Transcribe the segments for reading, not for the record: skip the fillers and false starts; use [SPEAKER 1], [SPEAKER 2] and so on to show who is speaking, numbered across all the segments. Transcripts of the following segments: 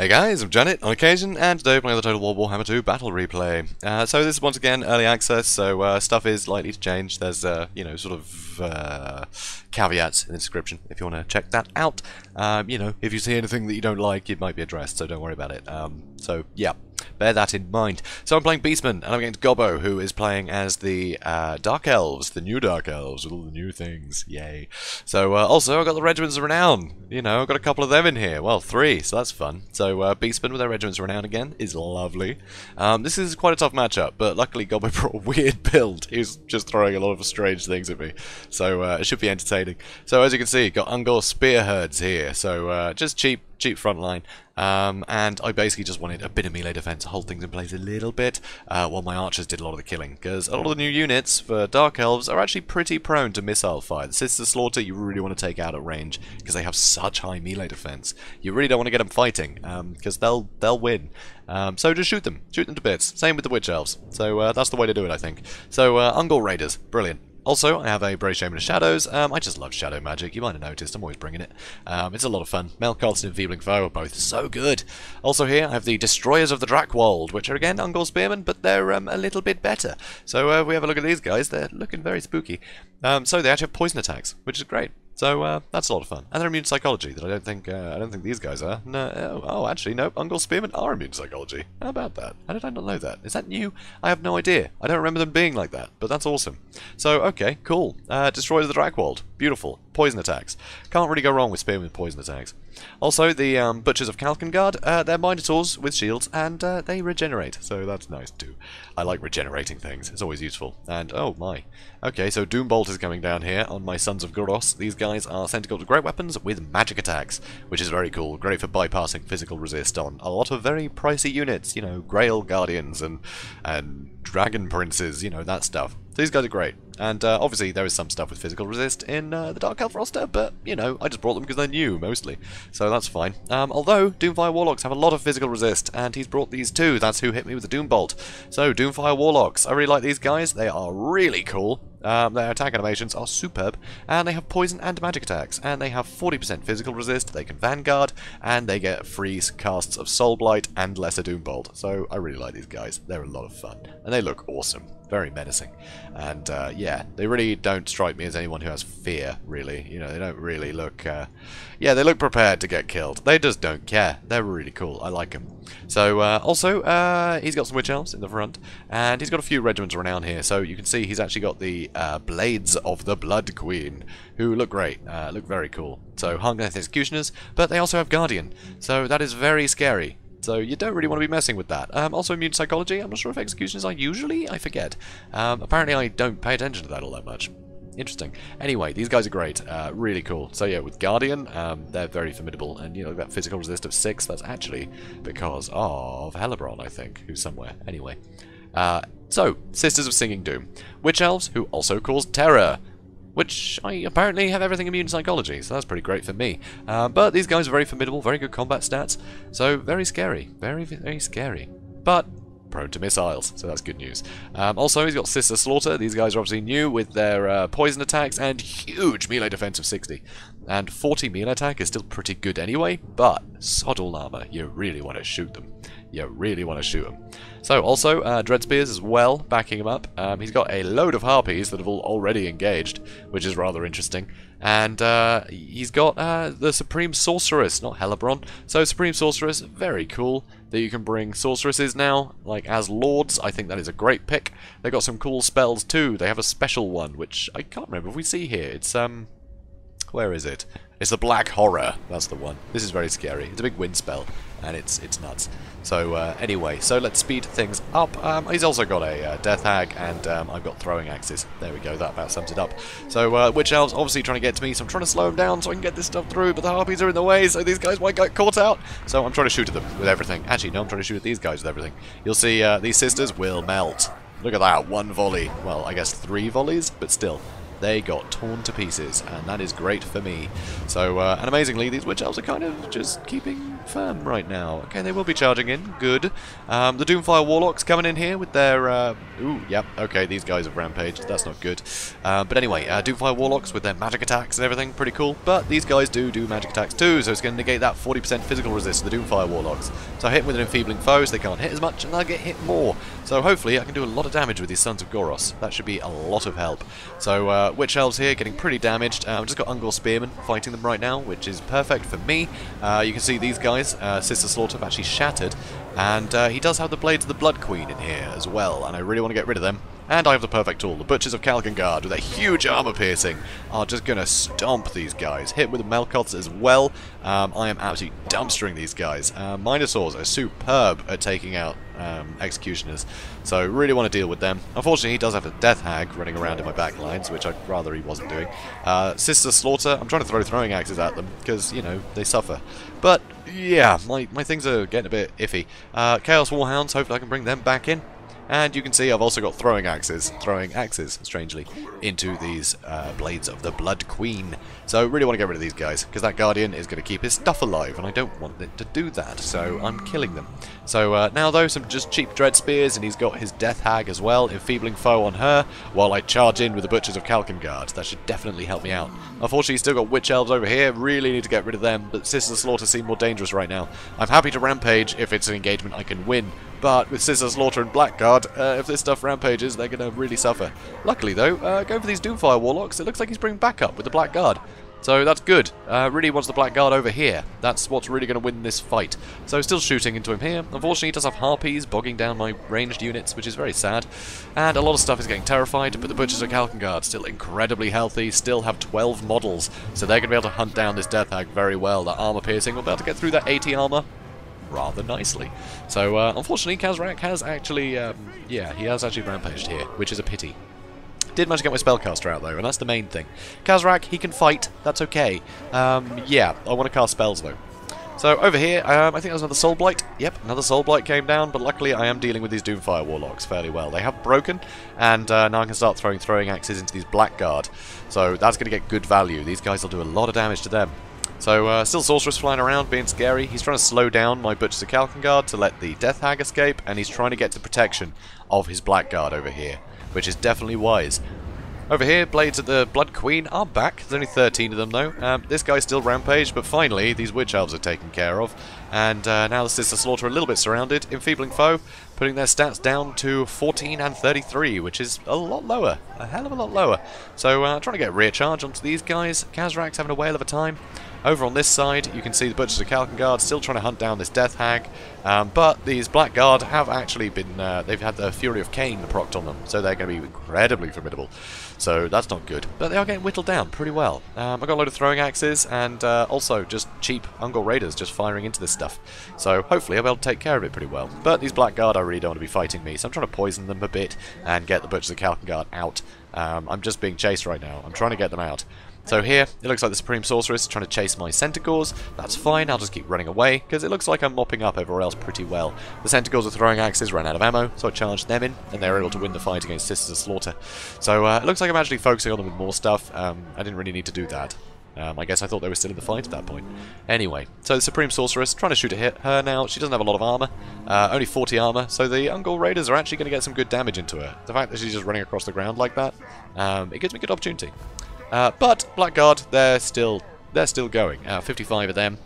[SPEAKER 1] Hey guys, I'm Janet on occasion, and today we're playing the Total War Warhammer II Battle Replay. So this is once again early access, so stuff is likely to change. There's, sort of caveats in the description if you want to check that out. If you see anything that you don't like, it might be addressed, so don't worry about it. So yeah, bear that in mind. So I'm playing Beastman, and I'm against Gobbo, who is playing as the Dark Elves, the new Dark Elves, with all the new things. Yay. So also, I've got the Regiments of Renown. I've got a couple of them in here. Well, 3, so that's fun. So Beastman with their Regiments of Renown again is lovely. This is quite a tough matchup, but luckily Gobbo brought a weird build. He was just throwing a lot of strange things at me. So it should be entertaining. So as you can see, got Ungor spear herds here. So just cheap front line. And I basically just wanted a bit of melee defense to hold things in place a little bit, while my archers did a lot of the killing, because a lot of the new units for Dark Elves are actually pretty prone to missile fire. The Sister Slaughter you really want to take out at range, because they have such high melee defense. You really don't want to get them fighting, because they'll win. So just shoot them to bits. Same with the Witch Elves. So that's the way to do it, I think. So Ungor Raiders, brilliant. Also, I have a Brave Shaman of Shadows. I just love shadow magic. You might have noticed. I'm always bringing it. It's a lot of fun. Melkarth and Enfeebling Foe are both so good. Also here, I have the Destroyers of the Drakwold, which are again Ungor Spearmen, but they're a little bit better. So we have a look at these guys. They're looking very spooky. So they actually have poison attacks, which is great. So that's a lot of fun, and they're immune to psychology. That I don't think these guys are. No, oh, actually, no. Ungor Spearmen are immune to psychology. How about that? How did I not know that? Is that new? I have no idea. I don't remember them being like that, but that's awesome. So okay, cool. Destroyers of the Drakwold, beautiful. Poison attacks. Can't really go wrong with Spearmen with poison attacks. Also, the Butchers of Kalkengard, they're Minotaurs with shields, and they regenerate, so that's nice too. I like regenerating things, it's always useful. And, oh my. Okay, so Doombolt is coming down here on my Sons of Goros. These guys are Centigrade of Great Weapons with magic attacks, which is very cool. Great for bypassing physical resist on a lot of very pricey units, Grail Guardians and Dragon Princes, that stuff. So these guys are great. And obviously there is some stuff with physical resist in the Dark Elf roster, but, I just brought them because they're new, mostly. So that's fine. Although, Doomfire Warlocks have a lot of physical resist, and he's brought these too. That's who hit me with the Doombolt. So, Doomfire Warlocks. I really like these guys. They are really cool. Their attack animations are superb, and they have poison and magic attacks, and they have 40% physical resist, they can Vanguard, and they get free casts of Soul Blight and Lesser Doombolt. So I really like these guys. They're a lot of fun, and they look awesome. Very menacing. And yeah, they really don't strike me as anyone who has fear, really. They don't really look... yeah, they look prepared to get killed. They just don't care. They're really cool. I like them. So, also, he's got some Witch Elves in the front, and he's got a few Regiments of Renown here. So you can see he's actually got the Blades of the Blood Queen, who look great, look very cool. So, Hung Death Executioners, but they also have Guardian. So that is very scary. So you don't really want to be messing with that. Also immune to psychology. I'm not sure if executioners are usually. I forget. Apparently I don't pay attention to that all that much. Interesting. Anyway, these guys are great. Really cool. So yeah, with Guardian, they're very formidable. And that physical resist of 6, that's actually because of Helebron, I think, who's somewhere. Anyway. So, Sisters of Singing Doom. Witch Elves, who also cause terror. Which I apparently have everything immune to psychology, so that's pretty great for me. But these guys are very formidable, very good combat stats, so very scary. Very, very scary. But prone to missiles, so that's good news. Also, he's got Sister Slaughter. These guys are obviously new with their poison attacks and huge melee defense of 60. And 40 melee attack is still pretty good anyway, but sod all armor, you really want to shoot them. You really want to shoot them. So, also, Dread Spears as well, backing him up. He's got a load of Harpies that have all already engaged, which is rather interesting. And he's got the Supreme Sorceress, not Helebron. So, Supreme Sorceress, very cool that you can bring Sorceresses now, like as Lords. I think that is a great pick. They've got some cool spells too. They have a special one, which I can't remember if we see here. It's, where is it? It's the Black Horror, that's the one. This is very scary. It's a big wind spell, and it's nuts. So, anyway, so let's speed things up. He's also got a Death Hag, and I've got Throwing Axes. There we go, that about sums it up. So, Witch Elves obviously trying to get to me, so I'm trying to slow them down so I can get this stuff through, but the Harpies are in the way, so these guys might get caught out. So I'm trying to shoot at them with everything. Actually, no, I'm trying to shoot at these guys with everything. You'll see these sisters will melt. Look at that, 1 volley. Well, I guess 3 volleys, but still. they got torn to pieces, and that is great for me. So, and amazingly, these witch elves are kind of just keeping firm right now. Okay, they will be charging in. Good. The Doomfire Warlocks coming in here with their... ooh, yep, okay, these guys have rampaged. That's not good. But anyway, Doomfire Warlocks with their magic attacks and everything, pretty cool. But these guys do magic attacks too, so it's going to negate that 40% physical resist to the Doomfire Warlocks. So I hit them with an enfeebling foe, so they can't hit as much, and I'll get hit more. So hopefully I can do a lot of damage with these Sons of Goros. That should be a lot of help. So Witch Elves here getting pretty damaged. I've just got Ungor Spearmen fighting them right now, which is perfect for me. You can see these guys, Sister Slaughter, have actually shattered. And he does have the Blades of the Blood Queen in here as well, and I really want to get rid of them. And I have the perfect tool. The Butchers of Kalkengard with a huge armor piercing are just going to stomp these guys. Hit with the Melkoths as well. I am absolutely dumpstering these guys. Minosaurs are superb at taking out Executioners, so really want to deal with them. Unfortunately, he does have a Death Hag running around in my back lines, which I'd rather he wasn't doing. Sister Slaughter, I'm trying to throw throwing axes at them, because, you know, they suffer. But, yeah, my things are getting a bit iffy. Chaos Warhounds, hopefully I can bring them back in. And you can see I've also got throwing axes, strangely, into these Blades of the Blood Queen. So really want to get rid of these guys, because that Guardian is going to keep his stuff alive, and I don't want it to do that, so I'm killing them. So now though, some just cheap Dread Spears, and he's got his Death Hag as well, enfeebling foe on her, while I charge in with the Butchers of Kalkengard. That should definitely help me out. Unfortunately, he's still got Witch Elves over here, really need to get rid of them, but Sister Slaughter seem more dangerous right now. I'm happy to rampage if it's an engagement I can win, but with Sister Slaughter and Blackguard, if this stuff rampages, they're going to really suffer. Luckily, though, going for these Doomfire Warlocks, it looks like he's bringing backup with the Blackguard. So that's good. Really wants the Blackguard over here. That's what's really going to win this fight. So still shooting into him here. Unfortunately, he does have Harpies bogging down my ranged units, which is very sad. And a lot of stuff is getting terrified, but the Butchers of Kalkengard still incredibly healthy, still have 12 models. So they're going to be able to hunt down this Death Hag very well. That armor piercing will be able to get through that 80 armor rather nicely. So, unfortunately, Khazrak has actually, yeah, he has actually rampaged here, which is a pity. Did manage to get my spellcaster out, though, and that's the main thing. Khazrak, he can fight, that's okay. Yeah, I want to cast spells, though. So, over here, I think there's another Soul Blight. Yep, another Soul Blight came down, but luckily I am dealing with these Doomfire Warlocks fairly well. They have broken, and now I can start throwing axes into these Blackguard. So, that's going to get good value. These guys will do a lot of damage to them. So, still Sorceress flying around, being scary. He's trying to slow down my Butchers of Kalkengard to let the Death Hag escape, and he's trying to get to protection of his Blackguard over here, which is definitely wise. Over here, Blades of the Blood Queen are back. There's only 13 of them, though. This guy's still rampaged, but finally, these Witch Elves are taken care of. And now the Sister Slaughter a little bit surrounded. Enfeebling foe, putting their stats down to 14 and 33, which is a lot lower. A hell of a lot lower. So, trying to get rear charge onto these guys. Khazrak's having a whale of a time. Over on this side, you can see the Butchers of Kalkengard still trying to hunt down this Death Hag, but these Blackguard have actually been, they've had the Fury of Cain procced on them, so they're going to be incredibly formidable. So that's not good, but they are getting whittled down pretty well. I've got a load of throwing axes, and also just cheap Ungor Raiders just firing into this stuff. So hopefully I'll be able to take care of it pretty well. But these Blackguard, I really don't want to be fighting me, so I'm trying to poison them a bit and get the Butchers of Kalkengard out. I'm just being chased right now. I'm trying to get them out. So here, it looks like the Supreme Sorceress is trying to chase my Centaurs. That's fine, I'll just keep running away, because it looks like I'm mopping up everywhere else pretty well. The Centaurs are throwing axes, ran out of ammo, so I charged them in, and they were able to win the fight against Sisters of Slaughter. So it looks like I'm actually focusing on them with more stuff. I didn't really need to do that. I guess I thought they were still in the fight at that point. Anyway, so the Supreme Sorceress, trying to shoot at her now. She doesn't have a lot of armor, only 40 armor, so the Ungor Raiders are actually going to get some good damage into her. The fact that she's just running across the ground like that, it gives me good opportunity. But Blackguard, they're still going. 55 of them.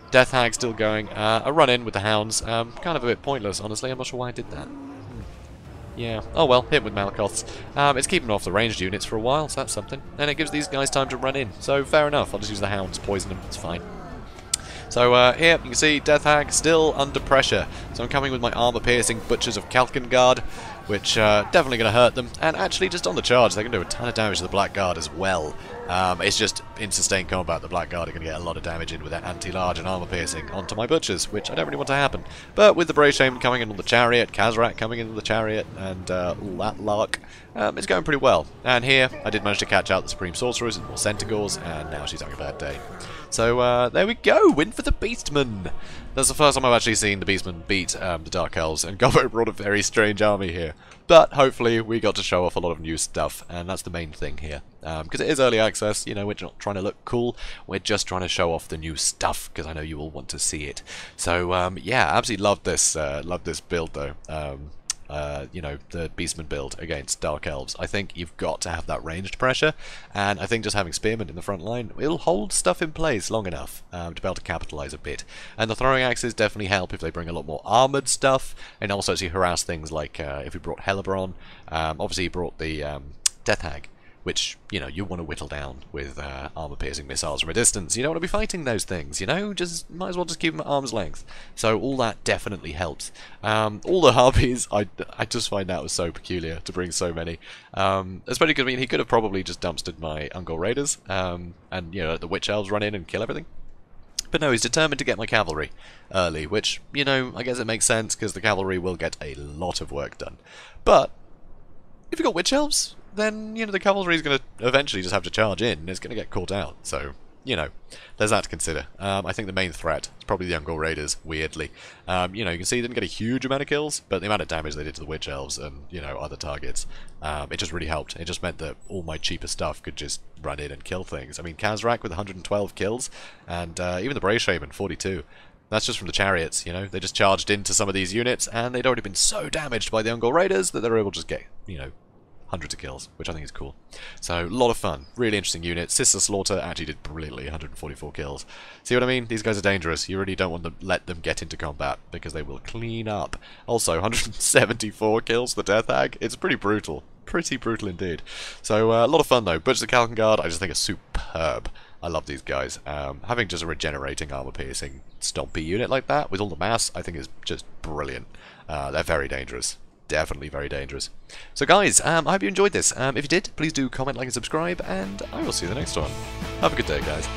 [SPEAKER 1] Death Hag still going. A run-in with the Hounds. Kind of a bit pointless, honestly. I'm not sure why I did that. Yeah. Oh well, hit with Malakoths. It's keeping off the ranged units for a while, so that's something. And it gives these guys time to run in. So fair enough. I'll just use the Hounds, poison them. It's fine. So here you can see Death Hag still under pressure. So I'm coming with my armor-piercing Butchers of Kalkengard, which definitely going to hurt them. And actually, just on the charge, they can do a ton of damage to the Blackguard as well. It's just in sustained combat, the Blackguard are going to get a lot of damage in with their anti-large and armor-piercing onto my Butchers, which I don't really want to happen. But with the Brave Shaman coming in on the Chariot, Khazrak coming in on the Chariot, and all that lark, it's going pretty well. And here, I did manage to catch out the Supreme Sorceress and more Centaurs, and now she's having a bad day. So there we go, win for the Beastmen! That's the first time I've actually seen the Beastmen beat the Dark Elves, and Gobbo brought a very strange army here. But hopefully we got to show off a lot of new stuff, and that's the main thing here. because it is early access. You know, we're not trying to look cool. We're just trying to show off the new stuff because I know you all want to see it. So yeah, absolutely love this build though. You know, the Beastman build against Dark Elves. I think you've got to have that ranged pressure, and I think just having Spearmen in the front line will hold stuff in place long enough to be able to capitalise a bit. And the throwing axes definitely help if they bring a lot more armoured stuff, and also as you harass things like if we brought Hellebron, obviously you brought the Death Hag, which, you know, you want to whittle down with armor-piercing missiles from a distance. You don't want to be fighting those things, you know? Just might as well just keep them at arm's length. So all that definitely helps. All the Harpies, I just find that was so peculiar to bring so many. Especially because, I mean, he could have probably just dumpstered my Ungol Raiders, and, you know, the Witch Elves run in and kill everything. But no, he's determined to get my cavalry early, which, you know, I guess it makes sense, because the cavalry will get a lot of work done. But if you've got Witch Elves, then, you know, the cavalry is going to eventually just have to charge in, and it's going to get caught out. So, you know, there's that to consider. I think the main threat is probably the Ungol Raiders, weirdly. You know, you can see they didn't get a huge amount of kills, but the amount of damage they did to the Witch Elves and, you know, other targets, it just really helped. It just meant that all my cheaper stuff could just run in and kill things. I mean, Kazrak with 112 kills, and even the Brave Shaman, 42. That's just from the chariots, you know. They just charged into some of these units, and they'd already been so damaged by the Ungol Raiders that they were able to just get, you know, hundreds of kills, which I think is cool. So, a lot of fun. Really interesting unit. Sister Slaughter actually did brilliantly, 144 kills. See what I mean? These guys are dangerous. You really don't want to let them get into combat, because they will clean up. Also, 174 kills, the Death Hag. It's pretty brutal. Pretty brutal indeed. So, a lot of fun though. Butcher the Kalkengard, I just think are superb. I love these guys. Having just a regenerating armor-piercing stompy unit like that, with all the mass, I think is just brilliant. They're very dangerous. Definitely very dangerous. So guys, I hope you enjoyed this. If you did, please do comment, like, and subscribe, and I will see you in the next one. Have a good day, guys.